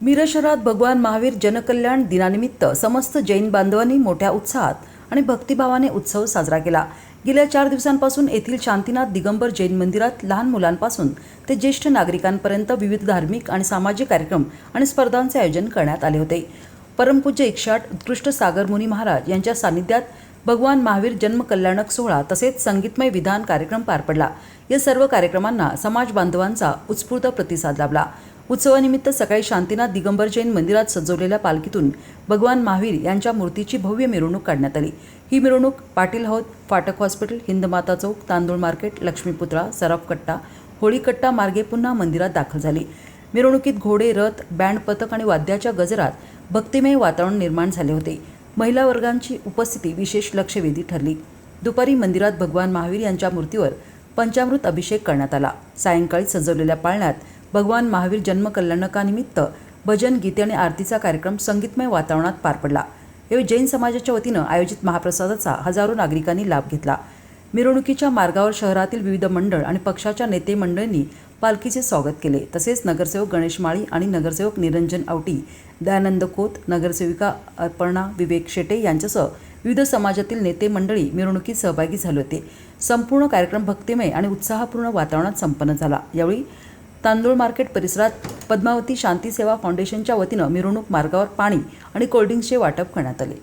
मिरज शहरात भगवान महावीर जनकल्याण दिनानिमित्त समस्त जैन बांधवांनी मोठ्या उत्साहात आणि भक्तिभावाने उत्सव साजरा केला। गेल्या 4 दिवसांपासून येथील शांतीनाथ दिगंबर जैन मंदिरात लहान मुलांपासून ते ज्येष्ठ नागरिकांपर्यंत विविध धार्मिक आणि सामाजिक कार्यक्रम आणि स्पर्धांचे आयोजन करण्यात आले होते। परमपूज्य 108 उत्कृष्ट सागर मुनी महाराज यांच्या सानिध्यात भगवान महावीर जन्मकल्याणक सोहळा तसेच संगीतमय विधान कार्यक्रम पार पडला। या सर्व कार्यक्रमांना समाज बांधवांचा उत्स्फूर्त प्रतिसाद लाभला। उत्सवानिमित्त सकाळी शांतीनाथ दिगंबर जैन मंदिरात सजवलेल्या पालखीतून भगवान महावीर यांच्या मूर्तीची भव्य मिरवणूक काढण्यात आली। ही मिरवणूक पाटील हौद, फाटक हॉस्पिटल, हिंदमाता चौक, तांदूळ मार्केट, लक्ष्मीपुतळा, सराफ कट्टा, होळी कट्टा मार्गे पुन्हा मंदिरात दाखल झाली। मिरवणुकीत घोडे, रथ, बँड, पथक आणि वाद्याच्या गजरात भक्तिमय वातावरण निर्माण झाले होते। महिला वर्गांची उपस्थिती विशेष लक्षवेधी ठरली। दुपारी मंदिरात भगवान महावीर यांच्या मूर्तीवर पंचामृत अभिषेक करण्यात आला। सायंकाळी सजवलेल्या पाळण्यात भगवान महावीर जन्मकल्याणकानिमित्त भजन, गीते आणि आरतीचा कार्यक्रम संगीतमय वातावरणात पार पडला। यावेळी जैन समाजाच्या वतीनं आयोजित महाप्रसादाचा हजारो नागरिकांनी लाभ घेतला। मिरवणुकीच्या मार्गावर शहरातील विविध मंडळ आणि पक्षाच्या नेते मंडळींनी पालखीचे स्वागत केले। तसेच नगरसेवक गणेश माळी आणि नगरसेवक निरंजन आवटी, दयानंद खोत, नगरसेविका अपर्णा विवेक शेटे यांच्यासह विविध समाजातील नेते मंडळी मिरवणुकीत सहभागी झाले होते। संपूर्ण कार्यक्रम भक्तिमय आणि उत्साहपूर्ण वातावरणात संपन्न झाला। यावेळी तांदूळ मार्केट परिसरात पद्मावती शांती सेवा फाउंडेशनच्या वतीनं मिरवणूक मार्गावर पाणी आणि कोल्ड्रिंक्सचे वाटप करण्यात आले।